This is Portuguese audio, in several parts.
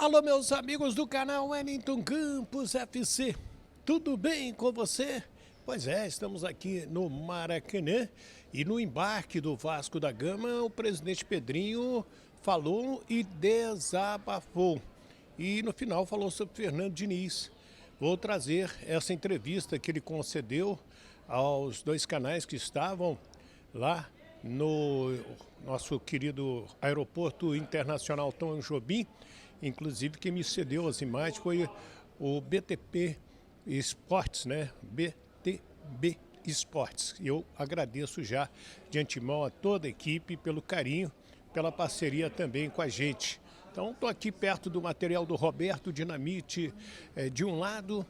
Alô, meus amigos do canal Wellington Campos FC, tudo bem com você? Pois é, estamos aqui no Maracanã e no embarque do Vasco da Gama, o presidente Pedrinho falou e desabafou. E no final falou sobre Fernando Diniz. Vou trazer essa entrevista que ele concedeu aos dois canais que estavam lá no nosso querido Aeroporto Internacional Tom Jobim. Inclusive, quem me cedeu as imagens foi o BTP Esportes, né? BTB Esportes. Eu agradeço já de antemão a toda a equipe pelo carinho, pela parceria também com a gente. Então, estou aqui perto do material do Roberto Dinamite, de um lado,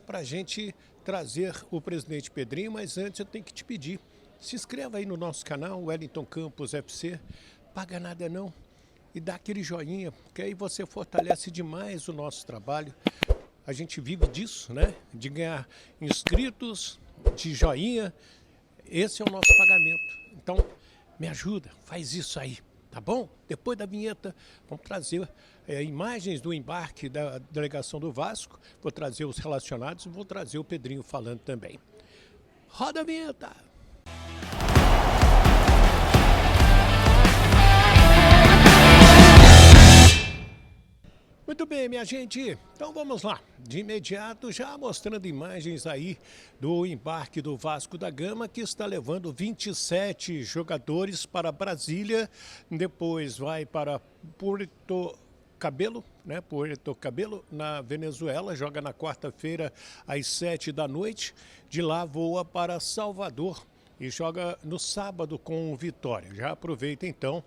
para a gente trazer o presidente Pedrinho, mas antes eu tenho que te pedir, se inscreva aí no nosso canal, Wellington Campos FC, paga nada não. E dá aquele joinha, porque aí você fortalece demais o nosso trabalho. A gente vive disso, né? De ganhar inscritos, de joinha. Esse é o nosso pagamento. Então, me ajuda, faz isso aí, tá bom? Depois da vinheta, vamos trazer imagens do embarque da delegação do Vasco. Vou trazer os relacionados e vou trazer o Pedrinho falando também. Roda a vinheta! Muito bem, minha gente, então vamos lá, de imediato já mostrando imagens aí do embarque do Vasco da Gama, que está levando 27 jogadores para Brasília, depois vai para Puerto Cabello, né? Puerto Cabello, na Venezuela, joga na quarta-feira às 7 da noite, de lá voa para Salvador, e joga no sábado com o Vitória. Já aproveita então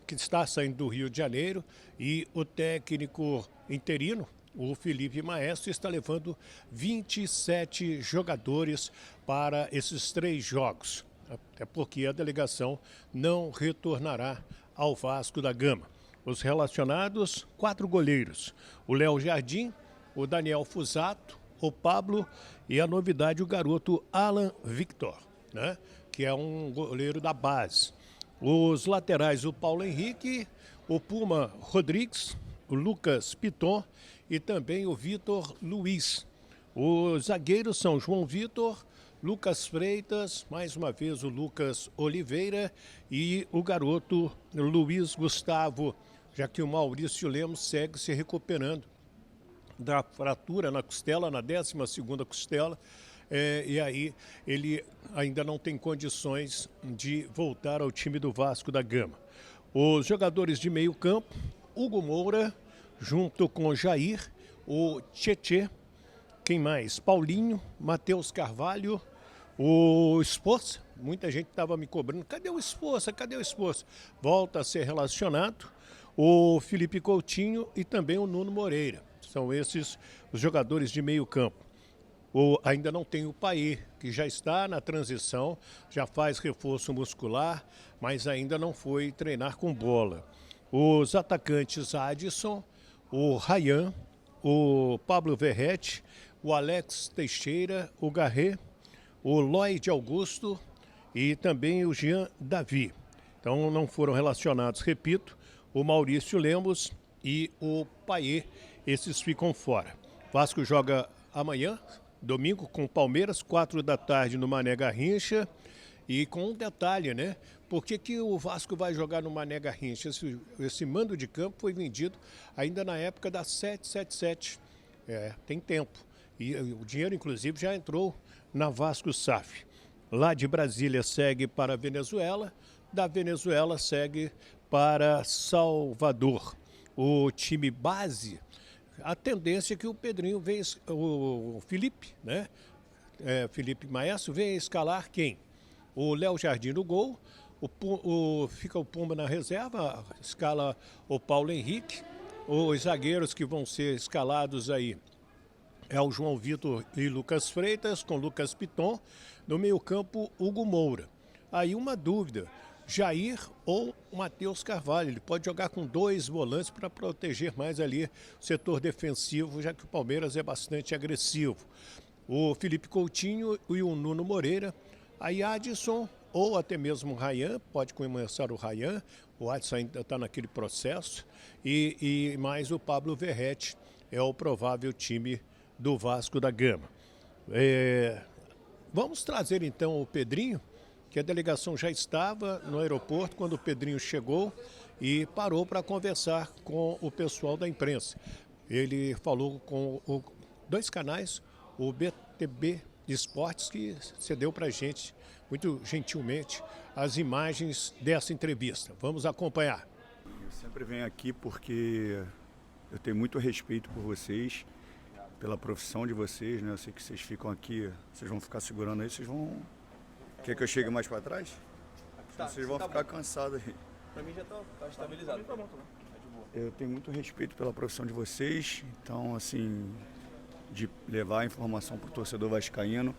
que está saindo do Rio de Janeiro e o técnico interino, o Felipe Maestro, está levando 27 jogadores para esses 3 jogos. Até porque a delegação não retornará ao Vasco da Gama. Os relacionados, 4 goleiros. O Léo Jardim, o Daniel Fusato, o Pablo e a novidade, o garoto Alan Victor, né? Que é um goleiro da base. Os laterais, o Paulo Henrique, o Puma Rodrigues, o Lucas Piton e também o Vitor Luiz. Os zagueiros são João Vitor, Lucas Freitas, mais uma vez o Lucas Oliveira e o garoto Luiz Gustavo, já que o Maurício Lemos segue se recuperando da fratura na costela, na 12ª costela, e aí ele ainda não tem condições de voltar ao time do Vasco da Gama. Os jogadores de meio campo, Hugo Moura, junto com Jair, o Tietê, quem mais? Paulinho, Matheus Carvalho, o Esforça, muita gente estava me cobrando, cadê o Esforça, cadê o Esforça? Volta a ser relacionado, o Felipe Coutinho e também o Nuno Moreira. São esses os jogadores de meio campo. Ainda não tem o Paê, que já está na transição, já faz reforço muscular, mas ainda não foi treinar com bola. Os atacantes Adson, o Rayan, o Pablo Verrete, o Alex Teixeira, o Garré, o Lloyd Augusto e também o Jean Davi. Então não foram relacionados, repito, o Maurício Lemos e o Paê, esses ficam fora. Vasco joga amanhã, domingo, com o Palmeiras, 4 da tarde no Mané Garrincha. E com um detalhe, né? Por que o Vasco vai jogar no Mané Garrincha? Esse mando de campo foi vendido ainda na época da 777. Tem tempo. E o dinheiro, inclusive, já entrou na Vasco SAF. Lá de Brasília segue para a Venezuela, da Venezuela segue para Salvador. O time base, a tendência é que o Pedrinho venha, o Felipe, né? Felipe Maestro venha escalar quem? O Léo Jardim no gol, fica o Puma na reserva, escala o Paulo Henrique, os zagueiros que vão ser escalados aí é o João Vitor e Lucas Freitas, com Lucas Piton, no meio campo Hugo Moura. Aí uma dúvida, Jair ou Matheus Carvalho, ele pode jogar com 2 volantes para proteger mais ali o setor defensivo, já que o Palmeiras é bastante agressivo. O Felipe Coutinho e o Nuno Moreira, aí Adson ou até mesmo o Ryan, pode começar o Ryan, o Adson ainda está naquele processo, e mais o Pablo Verrete é o provável time do Vasco da Gama. Vamos trazer então o Pedrinho, que a delegação já estava no aeroporto quando o Pedrinho chegou e parou para conversar com o pessoal da imprensa. Ele falou com dois canais, o BTB Esportes, que cedeu para a gente, muito gentilmente, as imagens dessa entrevista. Vamos acompanhar. Eu sempre venho aqui porque eu tenho muito respeito por vocês, pela profissão de vocês, né? Eu sei que vocês ficam aqui, vocês vão ficar segurando aí, vocês vão... Quer que eu chegue mais para trás? Tá, vocês vão ficar cansados aí. Para mim já tá estabilizado. Tá bom, tá bom. Eu tenho muito respeito pela profissão de vocês, então, assim, de levar a informação para o torcedor vascaíno.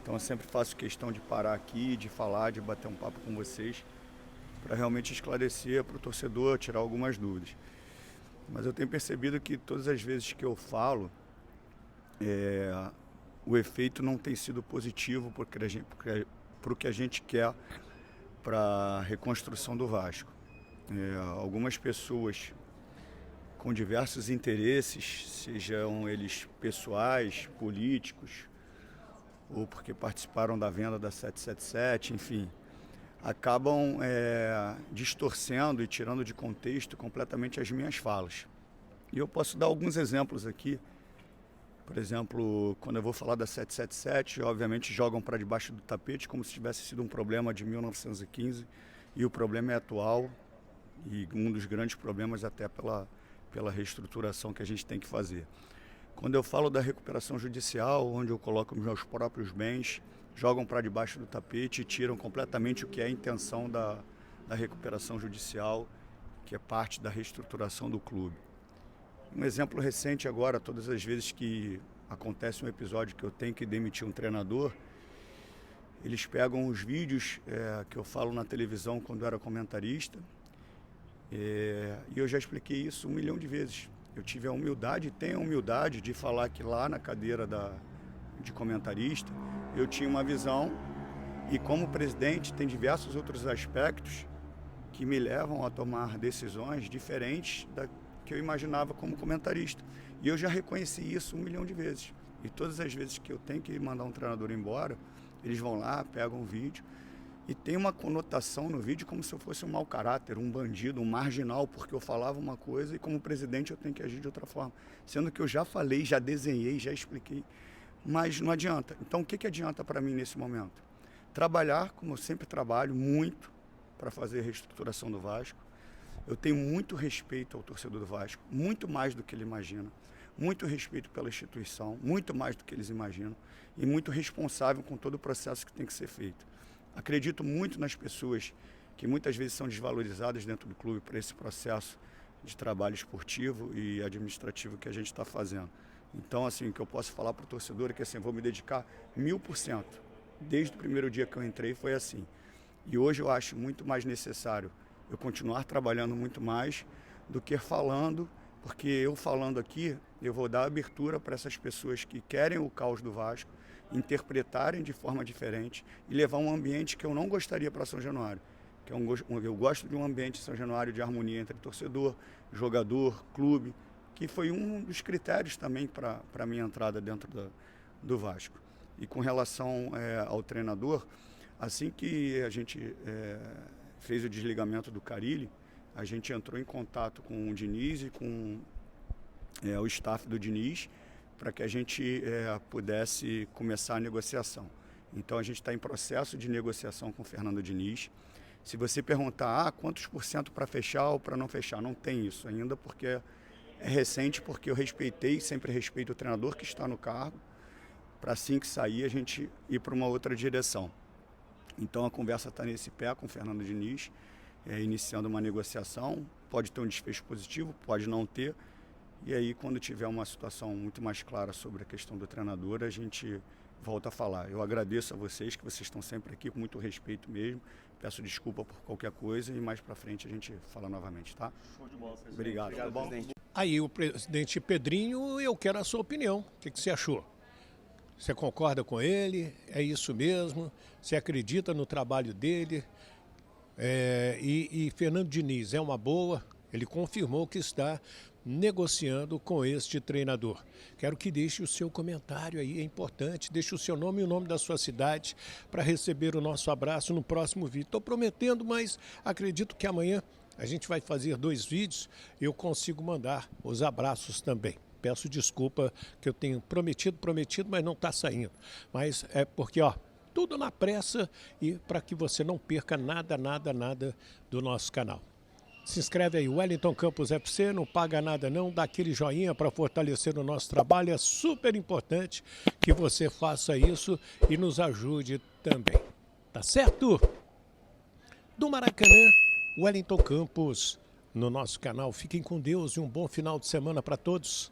Então, eu sempre faço questão de parar aqui, de falar, de bater um papo com vocês, para realmente esclarecer para o torcedor, tirar algumas dúvidas. Mas eu tenho percebido que todas as vezes que eu falo, o efeito não tem sido positivo para o que a gente quer para a reconstrução do Vasco. Algumas pessoas com diversos interesses, sejam eles pessoais, políticos, ou porque participaram da venda da 777, enfim, acabam distorcendo e tirando de contexto completamente as minhas falas. E eu posso dar alguns exemplos aqui. Por exemplo, quando eu vou falar da 777, obviamente jogam para debaixo do tapete como se tivesse sido um problema de 1915, e o problema é atual e um dos grandes problemas até pela reestruturação que a gente tem que fazer. Quando eu falo da recuperação judicial, onde eu coloco os meus próprios bens, jogam para debaixo do tapete e tiram completamente o que é a intenção da recuperação judicial, que é parte da reestruturação do clube. Um exemplo recente agora, todas as vezes que acontece um episódio que eu tenho que demitir um treinador, eles pegam os vídeos que eu falo na televisão quando eu era comentarista, e eu já expliquei isso 1 milhão de vezes. Eu tive a humildade e tenho a humildade de falar que lá na cadeira de comentarista eu tinha uma visão, e como presidente tem diversos outros aspectos que me levam a tomar decisões diferentes da que eu imaginava como comentarista. E eu já reconheci isso 1 milhão de vezes. E todas as vezes que eu tenho que mandar um treinador embora, eles vão lá, pegam um vídeo, e tem uma conotação no vídeo como se eu fosse um mau caráter, um bandido, um marginal, porque eu falava uma coisa e como presidente eu tenho que agir de outra forma. Sendo que eu já falei, já desenhei, já expliquei, mas não adianta. Então o que adianta para mim nesse momento? Trabalhar, como eu sempre trabalho, muito para fazer a reestruturação do Vasco. Eu tenho muito respeito ao torcedor do Vasco, muito mais do que ele imagina, muito respeito pela instituição, muito mais do que eles imaginam, e muito responsável com todo o processo que tem que ser feito. Acredito muito nas pessoas que muitas vezes são desvalorizadas dentro do clube por esse processo de trabalho esportivo e administrativo que a gente está fazendo. Então, assim, o que eu posso falar para o torcedor é que, assim, eu vou me dedicar 1000%. Desde o primeiro dia que eu entrei foi assim. E hoje eu acho muito mais necessário eu continuar trabalhando muito mais do que falando, porque eu falando aqui, eu vou dar abertura para essas pessoas que querem o caos do Vasco, interpretarem de forma diferente e levar um ambiente que eu não gostaria para São Januário. Eu gosto de um ambiente em São Januário de harmonia entre torcedor, jogador, clube, que foi um dos critérios também para a minha entrada dentro do Vasco. E com relação ao treinador, assim que a gente fez o desligamento do Carille, a gente entrou em contato com o Diniz e com o staff do Diniz para que a gente pudesse começar a negociação. Então a gente está em processo de negociação com o Fernando Diniz. Se você perguntar quantos % para fechar ou para não fechar, não tem isso ainda, porque é recente, porque eu respeitei, sempre respeito o treinador que está no cargo, para assim que sair a gente ir para uma outra direção. Então a conversa está nesse pé com o Fernando Diniz, iniciando uma negociação, pode ter um desfecho positivo, pode não ter, e aí quando tiver uma situação muito mais clara sobre a questão do treinador, a gente volta a falar. Eu agradeço a vocês, que vocês estão sempre aqui, com muito respeito mesmo, peço desculpa por qualquer coisa e mais para frente a gente fala novamente, tá? Show de bola, presidente. Obrigado, tá bom? Presidente. Aí o presidente Pedrinho, eu quero a sua opinião. O que você achou? Você concorda com ele? É isso mesmo? Você acredita no trabalho dele? E Fernando Diniz é uma boa? Ele confirmou que está negociando com este treinador. Quero que deixe o seu comentário aí, é importante. Deixe o seu nome e o nome da sua cidade para receber o nosso abraço no próximo vídeo. Estou prometendo, mas acredito que amanhã a gente vai fazer 2 vídeos e eu consigo mandar os abraços também. Peço desculpa que eu tenho prometido, mas não está saindo. Mas é porque, ó, tudo na pressa e para que você não perca nada do nosso canal. Se inscreve aí, Wellington Campos FC, não paga nada não, dá aquele joinha para fortalecer o nosso trabalho, é super importante que você faça isso e nos ajude também. Tá certo? Do Maracanã, Wellington Campos no nosso canal. Fiquem com Deus e um bom final de semana para todos.